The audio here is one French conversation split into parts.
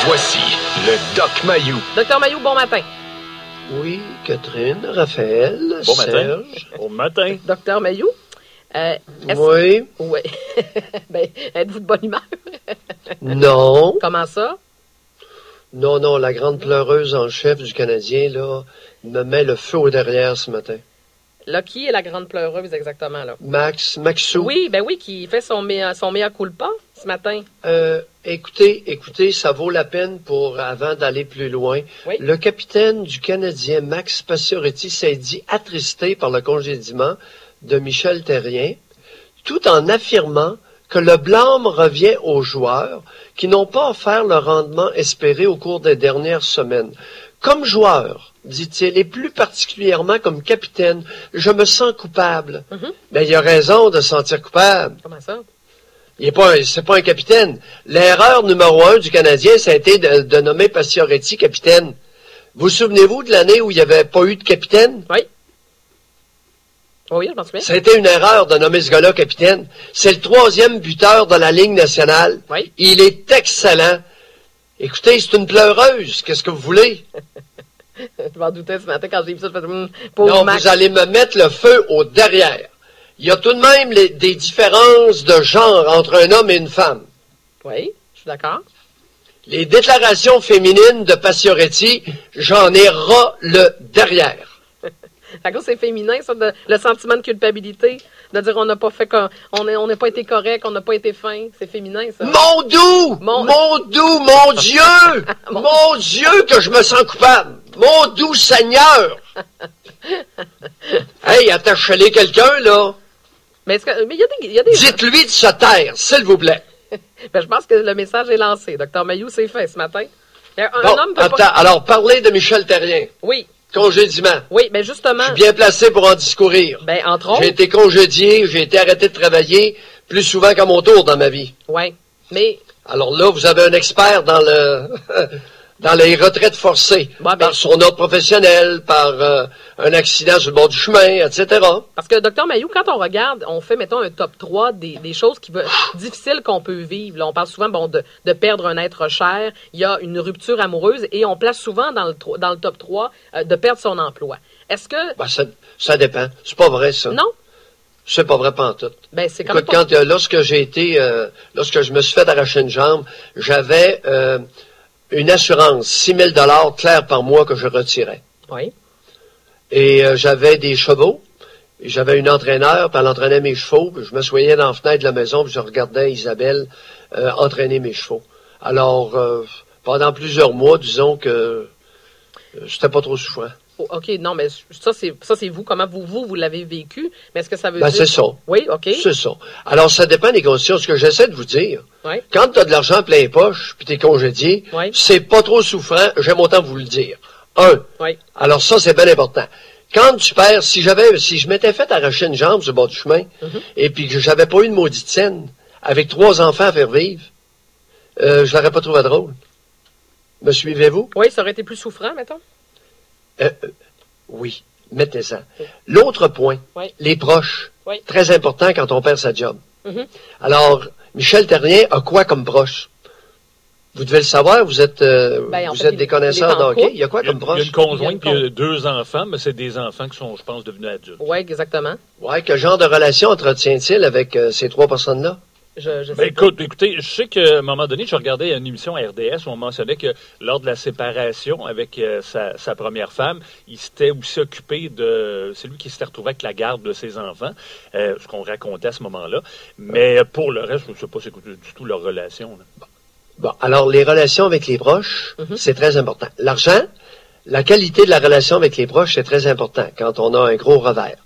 Voici le Doc Mayou. Docteur Mayou, bon matin. Oui, Catherine, Raphaël, Bon matin. Serge. Bon matin. Docteur Mayou. Oui. Oui. Ben, êtes-vous de bonne humeur? Non. Comment ça? Non, la grande pleureuse en chef du Canadien, là, me met le feu au derrière ce matin. Là, qui est la grande pleureuse exactement, là? Maxou. Oui, qui fait son mea culpa ce matin. Écoutez, ça vaut la peine avant d'aller plus loin. Oui. Le capitaine du Canadien, Max Pacioretty, s'est dit attristé par le congédiement de Michel Therrien, tout en affirmant que le blâme revient aux joueurs qui n'ont pas offert le rendement espéré au cours des dernières semaines. Comme joueur, dit-il, et plus particulièrement comme capitaine, je me sens coupable. Mais il a raison de se sentir coupable. Comment ça? C'est pas un capitaine. L'erreur numéro 1 du Canadien, ça a été de nommer Pacioretty capitaine. Vous souvenez-vous de l'année où il n'y avait pas eu de capitaine? Oui. Oui, je m'en souviens. Ça a été une erreur de nommer ce gars-là capitaine. C'est le 3e buteur de la Ligue nationale. Oui. Il est excellent. Écoutez, c'est une pleureuse. Qu'est-ce que vous voulez? Je m'en doutais ce matin quand j'ai vu ça. Je faisais, pauvre Non, Max. vous allez me mettre le feu au derrière. Il y a tout de même des différences de genre entre un homme et une femme. Oui, je suis d'accord. Les déclarations féminines de Pacioretty, j'en ai ras le derrière. À cause c'est féminin, ça, le sentiment de culpabilité, de dire on n'a pas fait on n'a pas été correct, on n'a pas été fin. C'est féminin, ça. Mon doux! Mon Dieu! Mon Dieu que je me sens coupable! Mon doux Seigneur! Hey, attachez-les quelqu'un, là! Mais il y a des Dites-lui de se taire, s'il vous plaît. Ben, je pense que le message est lancé. Docteur Mayou, c'est fait ce matin. Bon, attends, alors parlez de Michel Therrien. Oui. Congédiement. Oui, ben justement. Je suis bien placé pour en discourir. Ben, entre autres. J'ai été congédié, j'ai été arrêté de travailler plus souvent qu'à mon tour dans ma vie. Oui, mais... Alors là, vous avez un expert dans dans les retraites forcées, par son ordre professionnel, par un accident sur le bord du chemin, etc. Parce que, Docteur Mayou, quand on regarde, on fait, mettons, un top 3 des choses difficiles qu'on peut vivre. Là, on parle souvent de perdre un être cher, il y a une rupture amoureuse, et on place souvent dans le top 3 de perdre son emploi. Est-ce que... Ben, ça dépend. C'est pas vrai, ça. Non? C'est pas vrai pantoute. Ben, c'est Écoute, lorsque je me suis fait arracher une jambe, j'avais une assurance, 6 000 $ clair par mois que je retirais. Oui. Et j'avais des chevaux, et j'avais une entraîneur, puis elle entraînait mes chevaux, puis je m'assoyais dans la fenêtre de la maison, puis je regardais Isabelle entraîner mes chevaux. Alors, pendant plusieurs mois, disons que c'était pas trop souffrant. Oh, OK, non, mais ça, c'est vous. Comment vous l'avez vécu? Mais est-ce que ça veut dire... C'est ça. Oui, OK. C'est ça. Alors, ça dépend des conditions. Ce que j'essaie de vous dire, quand tu as de l'argent plein les poches, puis tu es congédié, c'est pas trop souffrant, j'aime autant vous le dire. Alors ça, c'est bien important. Quand tu perds, si je m'étais fait arracher une jambe sur le bord du chemin, et puis que j'avais pas eu de maudite scène, avec 3 enfants à faire vivre, je l'aurais pas trouvé drôle. Me suivez-vous? Oui, ça aurait été plus souffrant, mettons. Oui, mettez-en. L'autre point, les proches. Très important quand on perd sa job. Alors, Michel Therrien a quoi comme proche? Vous devez le savoir, vous êtes des connaisseurs de hockey. Il y a quoi comme proche? Il y a une conjointe puis il y a 2 enfants, mais c'est des enfants qui sont, je pense, devenus adultes. Oui, exactement. Oui, quel genre de relation entretient-il avec ces 3 personnes-là? Écoutez, je sais qu'à un moment donné, je regardais une émission à RDS où on mentionnait que lors de la séparation avec sa première femme, il s'était aussi occupé c'est lui qui s'était retrouvé avec la garde de ses enfants, ce qu'on racontait à ce moment-là. Mais pour le reste, je ne sais pas c'est du tout leur relation. Là. Bon, alors les relations avec les proches, c'est très important. L'argent, la qualité de la relation avec les proches, c'est très important quand on a un gros revers,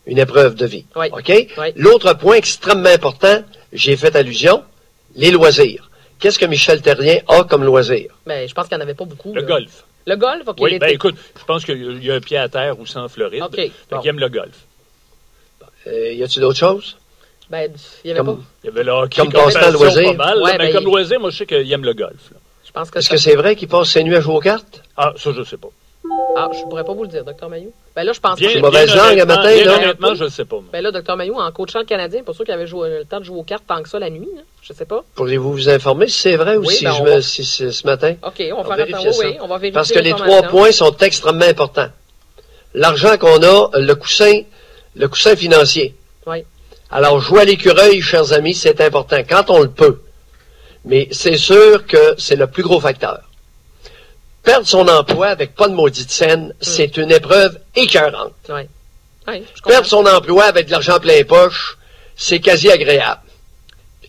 une épreuve de vie. Oui. OK? Oui. L'autre point extrêmement important, j'ai fait allusion, les loisirs. Qu'est-ce que Michel Therrien a comme loisir? Ben, je pense qu'il n'y en avait pas beaucoup. Le golf. Le golf? OK. Oui, écoute, je pense qu'il y a un pied à terre aussi en Floride. OK. Donc, il aime le golf. Y a-t-il d'autres choses? Ben, il y avait pas. Il y avait le hockey comme passe-temps loisir. Pas mal, comme loisir, moi, je sais qu'il aime le golf. Là. Je pense que Est-ce que c'est vrai qu'il passe ses nuits à jouer aux cartes? Ah, ça, je sais pas. Ah, je pourrais pas vous le dire, Dr. Mailloux. Ben là, je pense J'ai pas. mauvaise langue à matin, bien là. honnêtement, je ne sais pas. moi. Ben là, Dr. Mailloux, en coachant le Canadien, pas sûr qu'il avait le temps de jouer aux cartes tant que ça la nuit. Hein? Je sais pas. Pourriez-vous vous informer si c'est vrai ou Oui, si, ben, si c'est ce matin? OK, on va vérifier faire attention. ça. Oui, on va vérifier. Parce que les l'information. 3 points sont extrêmement importants. L'argent qu'on a, le coussin financier. Oui. Alors, jouer à l'écureuil, chers amis, c'est important, quand on le peut. Mais c'est sûr que c'est le plus gros facteur. Perdre son emploi avec pas de maudite scène, c'est une épreuve écœurante. Oui. Oui, je comprends. Perdre son emploi avec de l'argent plein poche, c'est quasi agréable.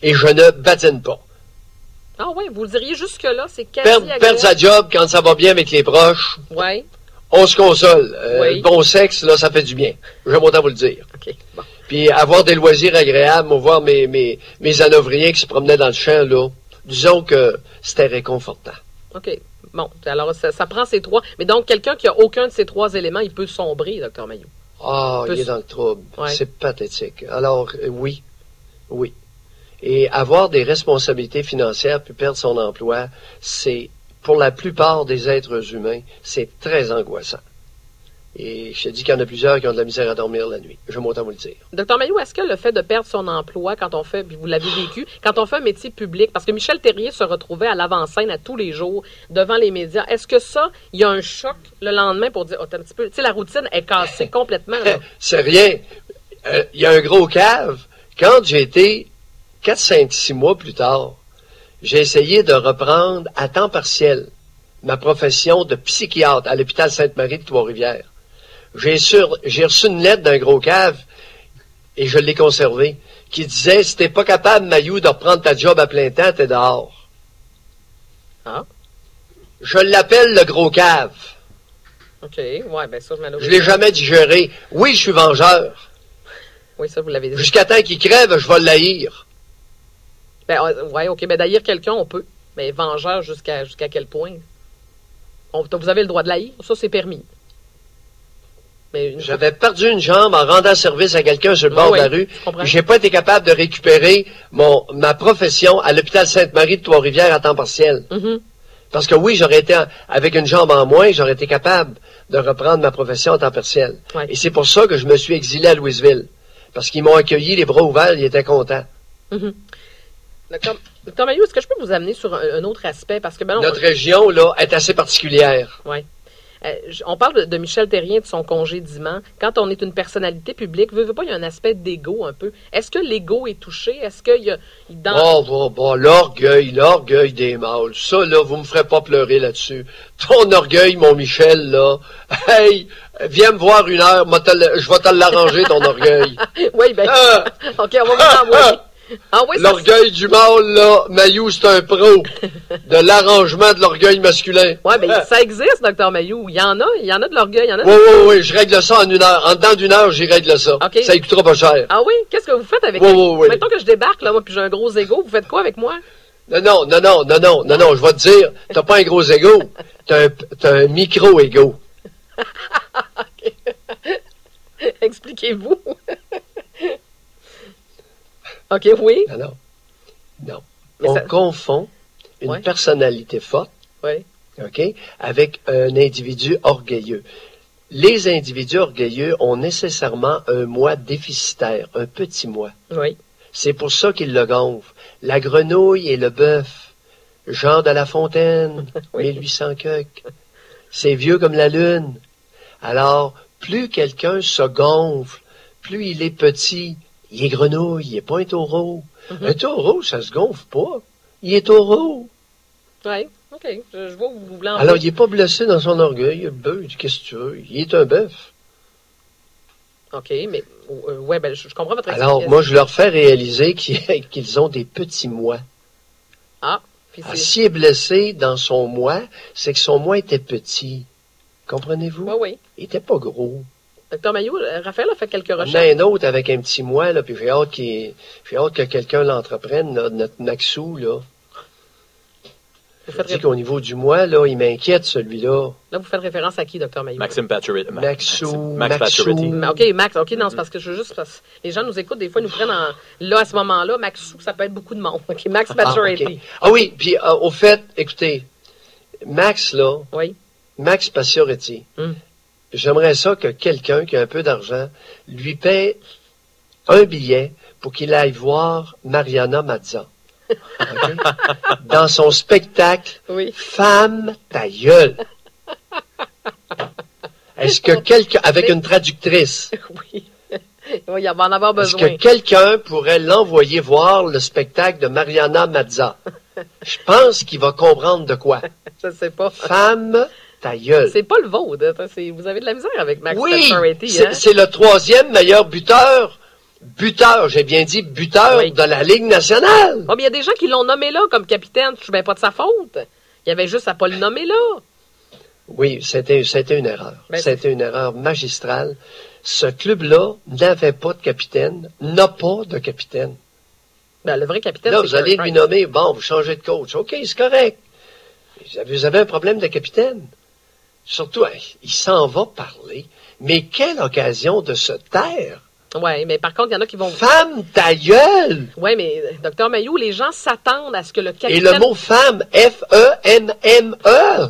Et je ne badine pas. Ah oui, vous le diriez jusque-là, c'est quasi Perdre agréable. sa job quand ça va bien avec les proches, Oui. on se console. Oui. Le bon sexe, là, ça fait du bien. J'aime autant vous le dire. OK, bon. Puis avoir des loisirs agréables, moi, voir mes anovriens qui se promenaient dans le champ, là, disons que c'était réconfortant. OK. Bon, alors ça prend ces 3. Mais donc, quelqu'un qui a aucun de ces 3 éléments, il peut sombrer, Dr. Mailloux. Ah, Peut- il est dans le trouble. Ouais. C'est pathétique. Alors, oui. Oui. Et avoir des responsabilités financières puis perdre son emploi, c'est, pour la plupart des êtres humains, c'est très angoissant. Et je te dis qu'il y en a plusieurs qui ont de la misère à dormir la nuit. Je m'entends vous le dire. Dr. Mailloux, est-ce que le fait de perdre son emploi quand on fait, puis vous l'avez vécu, quand on fait un métier public, parce que Michel Terrier se retrouvait à l'avant-scène à tous les jours devant les médias, est-ce que ça, il y a un choc le lendemain pour dire, oh, t'as un petit peu, tu sais, la routine est cassée complètement, là. C'est rien. Il y a un gros cave. Quand j'ai été 4, 5, 6 mois plus tard, j'ai essayé de reprendre à temps partiel ma profession de psychiatre à l'hôpital Sainte-Marie de Trois-Rivières. J'ai reçu une lettre d'un gros cave, et je l'ai conservée, qui disait, si t'es pas capable, Mailloux, de reprendre ta job à plein temps, t'es dehors. Ah, Je l'appelle le gros cave. OK. Ouais, ben ça, Je l'ai jamais digéré. Oui, je suis vengeur. Oui, ça, vous l'avez dit. Jusqu'à temps qu'il crève, je vais l'haïr. Ben, ouais, OK. Ben, d'haïr quelqu'un, on peut. Mais vengeur jusqu'à quel point? Vous avez le droit de l'haïr. Ça, c'est permis. Mais J'avais perdu une jambe en rendant service à quelqu'un sur le bord de la rue. je comprends. J'ai pas été capable de récupérer ma profession à l'hôpital Sainte-Marie de Trois-Rivières à temps partiel. Mhm. Parce que oui, j'aurais été, avec une jambe en moins, j'aurais été capable de reprendre ma profession à temps partiel. Ouais. Et c'est pour ça que je me suis exilé à Louisville. Parce qu'ils m'ont accueilli les bras ouverts, ils étaient contents. Mhm. Dr. Mailloux, est-ce que je peux vous amener sur un autre aspect? Parce que, ben non, Notre région, là, est assez particulière. ouais. On parle de Michel Terrien, de son congédiement. Quand on est une personnalité publique, veut pas, il y a un aspect d'ego un peu. Est-ce que l'ego est touché? Est-ce qu'il y a... L'orgueil des mâles. Ça, là, vous me ferez pas pleurer là-dessus. Ton orgueil, mon Michel, là. Hey, viens me voir 1 heure, je vais te l'arranger, ton orgueil. Oui, ben... Ah! OK, on va vous envoyer. Ah oui, ça, L'orgueil du mâle, là, Mailloux, c'est un pro de l'arrangement de l'orgueil masculin. ouais, ben, ça existe, Dr. Mailloux. Il y en a de l'orgueil, il y en a. Oui, je règle ça en 1 heure. En dedans d'1 heure, j'y règle ça. OK. Ça coûtera pas cher. Ah oui? Qu'est-ce que vous faites avec... Oui. Mettons que je débarque, là, moi, puis j'ai un gros ego. Vous faites quoi avec moi? Non, je vais te dire, t'as pas un gros ego, t'as un micro-ego. Expliquez-vous. OK, oui. Non. Mais On ça- confond une Ouais. personnalité forte, Oui. OK, avec un individu orgueilleux. Les individus orgueilleux ont nécessairement un moi déficitaire, un petit moi. Oui. C'est pour ça qu'ils le gonflent. La grenouille et le bœuf, Jean de La Fontaine, Oui. 1800 cuecs. C'est vieux comme la lune. Alors, plus quelqu'un se gonfle, plus il est petit. Il est grenouille, il n'est pas un taureau. Un taureau, ça se gonfle pas. Il est taureau. Oui. OK. Je vois où vous voulez en Alors, venir. il n'est pas blessé dans son orgueil. Il est bœuf, il dit, qu'est-ce que tu veux? Il est un bœuf. OK, mais... ouais, ben, je comprends votre Alors, explication. moi, je leur fais réaliser qu'ils ont des petits moi. Ah, puis Ah, c'est... s'il est blessé dans son moi, c'est que son moi était petit. Comprenez-vous? Oui, oui. Il était pas gros. Dr. Mailloux, Raphaël a fait quelques Il y en a recherches. un autre avec un petit moi, là, puis j'ai hâte que quelqu'un l'entreprenne, là, notre Maxou, là. Vous Je faites dis ré- qu'au niveau du moi, là, il m'inquiète, celui-là. Là, vous faites référence à qui, Dr. Mailloux? Maxime Pacioretty. Max Pacioretty. OK, Max. OK, non, c'est parce que les gens nous écoutent, des fois, ils nous prennent là, à ce moment-là. Maxou, ça peut être beaucoup de monde. OK, Max Pacioretty. OK. Ah oui, puis au fait, écoutez, Max, là, Oui. Max Pacioretty, Hum. j'aimerais ça que quelqu'un qui a un peu d'argent lui paie un billet pour qu'il aille voir Mariana Mazza. OK? Dans son spectacle Oui. Femme ta gueule. Est-ce que quelqu'un, avec une traductrice, Oui. Oui, il va en avoir est-ce besoin. que quelqu'un pourrait l'envoyer voir le spectacle de Mariana Mazza? Je pense qu'il va comprendre de quoi. Je sais pas. Femme ta gueule. C'est pas le vôtre. Hein. Vous avez de la misère avec Max Oui, Pacioretty, hein? c'est le 3e meilleur buteur, j'ai bien dit buteur Oui. de la Ligue nationale. Oh, mais il y a des gens qui l'ont nommé là comme capitaine. Je ne pas de sa faute. Il y avait juste à pas le nommer là. Oui, c'était une erreur. Ben, C'était une erreur magistrale. Ce club-là n'avait pas de capitaine, n'a pas de capitaine. Ben, le vrai capitaine, Là, c'est vous allez Carey lui Price. nommer, bon, vous changez de coach. OK, c'est correct. Vous avez un problème de capitaine. Surtout, il s'en va parler. Mais quelle occasion de se taire. Oui, mais par contre, il y en a qui vont... Femme ta gueule! Oui, mais Dr Mailloux, les gens s'attendent à ce que le Et capitaine... le mot femme, F-E-M-M-E.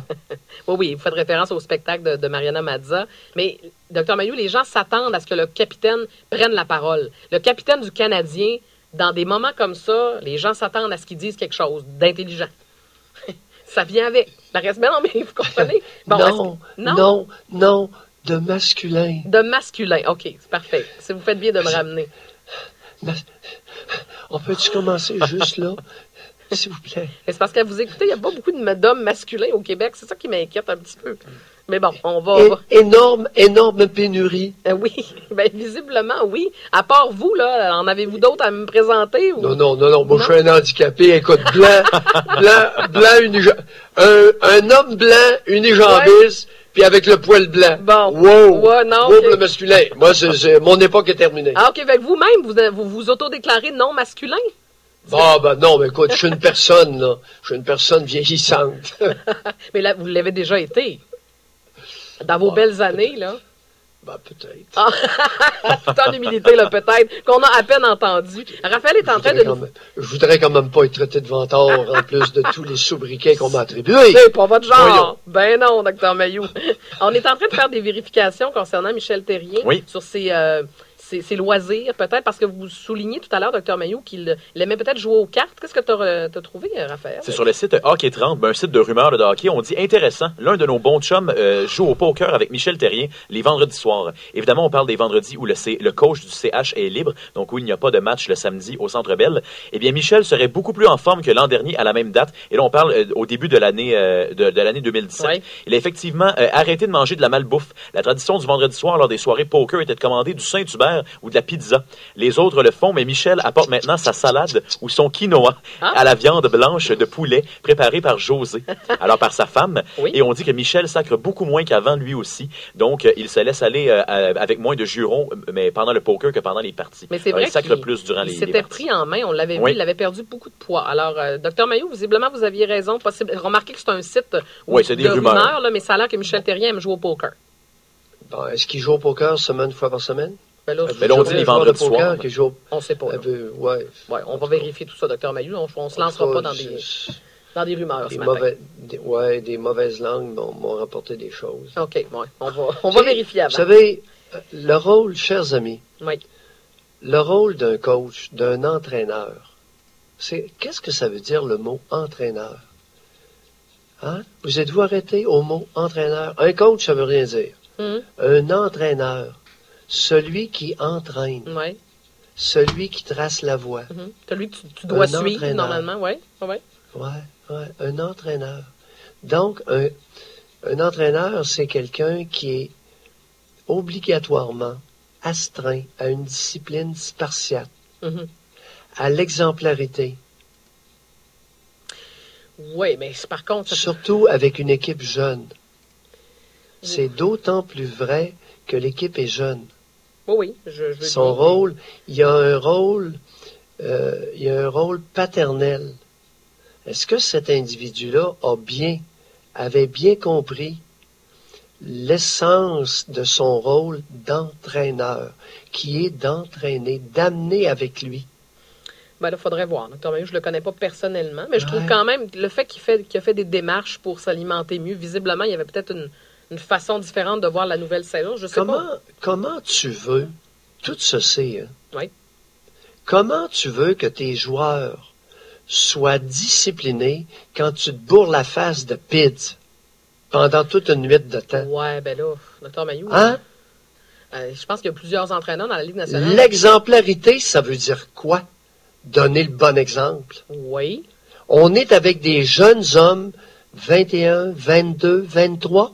Oui, oui, vous faites référence au spectacle de Mariana Mazza. Mais, Dr Mailloux, les gens s'attendent à ce que le capitaine prenne la parole. Le capitaine du Canadien, dans des moments comme ça, les gens s'attendent à ce qu'il dise quelque chose d'intelligent. Ça vient avec. La reste, mais non, mais vous comprenez? Bon, Non, de masculin. De masculin. OK, c'est parfait. Si vous faites bien de me ramener. On peut-tu commencer juste là? S'il vous plaît. Mais c'est parce que vous écoutez, il n'y a pas beaucoup d'hommes masculins au Québec. C'est ça qui m'inquiète un petit peu. Mais bon, on va... Énorme pénurie. Oui, bien, visiblement, oui. À part vous, là, en avez-vous d'autres à me présenter? Ou... Non. Moi, je suis un handicapé. Écoute, blanc, un homme blanc, unijambiste, puis avec le poil blanc. Bon. Wow. Ouais, non, Wow, ok. le masculin. Moi, mon époque est terminée. Ah, OK, fait que vous-même, vous autodéclarez non masculin? Ah, ben non, mais écoute, je suis une personne, là. Je suis une personne vieillissante. Mais là, vous l'avez déjà été. Dans vos belles années, là. Ben, peut-être. Tout en humilité, là, peut-être, qu'on a à peine entendu. Raphaël est en train de nous... Je voudrais quand même pas être traité de vantard en plus de tous les sobriquets qu'on m'a attribués. C'est pas votre genre. Voyons. Ben non, Dr Mailloux. On est en train de faire des vérifications concernant Michel Therrien sur ses loisirs, peut-être, parce que vous soulignez tout à l'heure, Dr Mailloux, qu'il aimait peut-être jouer aux cartes. Qu'est-ce que tu as trouvé, Raphaël? C'est sur le site Hockey 30, un site de rumeurs de hockey. On dit intéressant. L'un de nos bons chums joue au poker avec Michel Therrien les vendredis soirs. Évidemment, on parle des vendredis où le coach du CH est libre, donc où il n'y a pas de match le samedi au Centre Bell. Eh bien, Michel serait beaucoup plus en forme que l'an dernier à la même date. Et là, on parle au début de l'année de l'année 2017. Ouais. Il a effectivement arrêté de manger de la malbouffe. La tradition du vendredi soir lors des soirées poker était de commander du Saint-Hubert ou de la pizza. Les autres le font, mais Michel apporte maintenant sa salade ou son quinoa à la viande blanche de poulet préparée par José, alors par sa femme. Oui. Et on dit que Michel sacre beaucoup moins qu'avant lui aussi. Donc, il se laisse aller avec moins de jurons, mais pendant le poker que pendant les parties. Mais c'est Alors, vrai il sacre plus durant il les s'était parties. pris en main, on l'avait vu, Oui. il avait perdu beaucoup de poids. Alors, Dr Mailloux, visiblement, vous aviez raison. Remarquez que c'est un site Oui, c'est des de rumeurs. là, mais ça a l'air que Michel Therrien aime jouer au poker. Bon, est-ce qu'il joue au poker une fois par semaine? Ben là, Mais là, on dit Un les joueur de vendredis poker soirs. qui joue on sait pas. Là. ouais. Ouais, on va vérifier tout ça, Dr Mailloux. On se lancera pas dans des rumeurs ce matin. Des mauvaises langues m'ont rapporté des choses. OK, ouais, on va vérifier avant. Vous savez, le rôle, chers amis, Oui. le rôle d'un coach, d'un entraîneur, qu'est-ce que ça veut dire le mot entraîneur? Hein? Vous êtes-vous arrêté au mot entraîneur? Un coach, ça veut rien dire. Un entraîneur, celui qui entraîne, Oui. celui qui trace la voie. Celui que tu dois Un suivre, entraîneur. normalement, oui. Ouais. Ouais, un entraîneur. Donc, un entraîneur, c'est quelqu'un qui est obligatoirement astreint à une discipline spartiate, à l'exemplarité, Oui, mais par contre... surtout avec une équipe jeune. C'est d'autant plus vrai que l'équipe est jeune. Oui, je veux Son bien. rôle, il y a un rôle paternel. Est-ce que cet individu-là avait bien compris l'essence de son rôle d'entraîneur, qui est d'entraîner, d'amener avec lui? Ben là, il faudrait voir. Dr. Mailloux, je le connais pas personnellement, mais je trouve Ouais. quand même le fait qu'il a fait des démarches pour s'alimenter mieux, visiblement, il y avait peut-être une façon différente de voir la nouvelle saison. Je sais pas. Comment tu veux, tout se sait, hein? Oui. Comment tu veux que tes joueurs soient disciplinés quand tu te bourres la face de PIDS pendant toute une nuit de temps? Ouais, ben là, Dr. Mailloux, Hein? je pense qu'il y a plusieurs entraîneurs dans la Ligue nationale. L'exemplarité, ça veut dire quoi? Donner le bon exemple. Oui. On est avec des jeunes hommes, 21, 22, 23,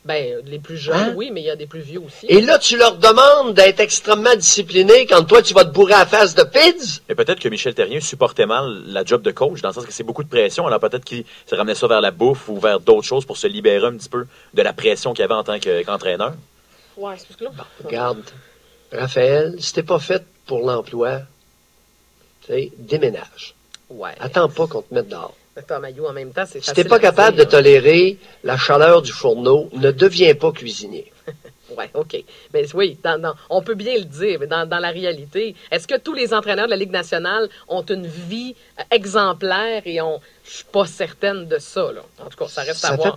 Ben, les plus jeunes, Hein? oui, mais il y a des plus vieux aussi. et là, tu leur demandes d'être extrêmement disciplinés quand toi, tu vas te bourrer la face de PIDS? Mais peut-être que Michel Terrien supportait mal la job de coach, dans le sens que c'est beaucoup de pression. Alors peut-être qu'il se ramenait ça vers la bouffe ou vers d'autres choses pour se libérer un petit peu de la pression qu'il avait en tant qu'entraîneur. Ouais, c'est parce que là. Regarde, Raphaël, si t'es pas fait pour l'emploi, tu sais, déménage. Ouais. Attends pas qu'on te mette dehors. Dr. Mailloux, en même temps, c'est Si facile. t'es pas à capable de dire. tolérer la chaleur du fourneau, ne deviens pas cuisinier. Oui, OK. Mais oui, on peut bien le dire, mais dans la réalité, est-ce que tous les entraîneurs de la Ligue nationale ont une vie exemplaire et je suis pas certaine de ça, là. En tout cas, ça reste à voir.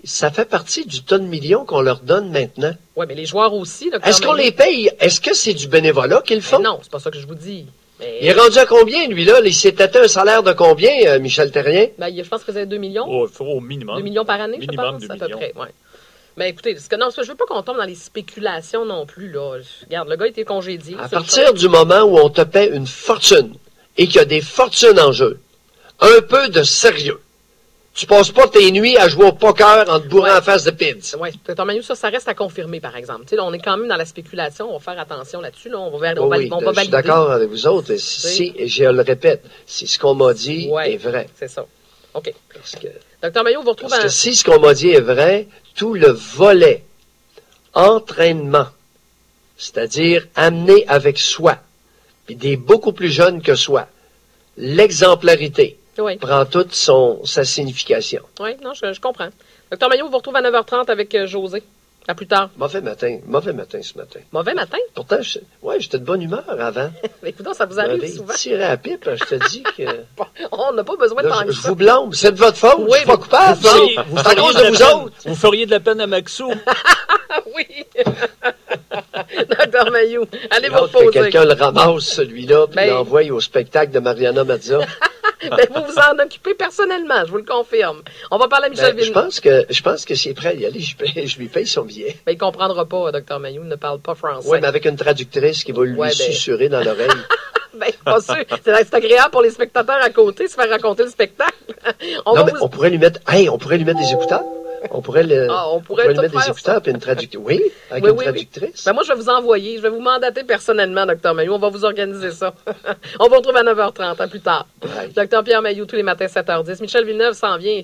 Ça fait partie du tonne million qu'on leur donne maintenant. Oui, mais les joueurs aussi, Dr. Est-ce qu'on Mailloux. les paye? Est-ce que c'est du bénévolat qu'ils Ben font? non, c'est pas ça que je vous dis. Mais, Il est rendu à combien, lui, là? Il s'est atteint un salaire de combien, Michel Terrien? ben, je pense que c'est 2 millions. Au minimum. 2 millions par année, Minimum je 2 pense, à peu millions. près. Ouais. Mais écoutez, je veux pas qu'on tombe dans les spéculations non plus, là. Regarde, le gars a été congédié. À Ça, partir du moment où on te paie une fortune et qu'il y a des fortunes en jeu, un peu de sérieux. Tu passes pas tes nuits à jouer au poker en te bourrant Ouais. en face de PIDS. Oui, Dr. Mailloux, ça reste à confirmer, par exemple. Tu sais, là, on est quand même dans la spéculation, on va faire attention là-dessus. Là, on va, Oh oui, on va je suis valider. d'accord avec vous autres. Et si, et je le répète, si ce qu'on m'a dit Ouais. est vrai. C'est ça. OK. Parce que, Dr. Mailloux, on vous retrouve parce que si ce qu'on m'a dit est vrai, tout le volet entraînement, c'est-à-dire amener avec soi, puis des beaucoup plus jeunes que soi, l'exemplarité, Oui, prend toute sa signification. oui, non, je comprends. Dr. Mailloux, on vous retrouve à 9h30 avec José. À plus tard. Mauvais matin ce matin. Mauvais matin? Pourtant, j'étais de bonne humeur avant. Écoutez, ça vous Vous arrive m'avez souvent. tiré à la pipe, je te dis que... On n'a pas besoin de Là, tant que je ça. vous blâme, c'est de votre faute, Oui, je suis pas mais- coupable. C'est à cause de vous autres. Vous feriez de la peine à Maxou. Ah oui! Dr. Mailloux, allez vous J'ai hâte que reposer. quelqu'un le ramasse, celui-là, puis Ben- l'envoie au spectacle de Mariana Mazza. Ben, vous vous en occupez personnellement, je vous le confirme. On va parler à Michel Ben, je Villeneuve. pense que s'il est prêt à y aller, je lui paye son billet. Ben, il comprendra pas, Dr. Mailloux, il ne parle pas français. Oui, mais avec une traductrice qui va lui Ouais, ben- susurrer dans l'oreille. Ben, pas sûr. C'est agréable pour les spectateurs à côté, se faire raconter le spectacle. On Non, va mais vous- on pourrait lui mettre des écouteurs. On pourrait on pourrait lui tout mettre des faire écouteurs puis une traductrice. Oui, avec Oui, une oui, traductrice. Ben, moi, je vais vous envoyer, je vais vous mandater personnellement, Dr. Mailloux. On va vous organiser ça. On vous retrouve à 9h30, à plus tard. Ouais. Dr. Pierre Mailloux, tous les matins, 7h10. Michel Villeneuve s'en vient.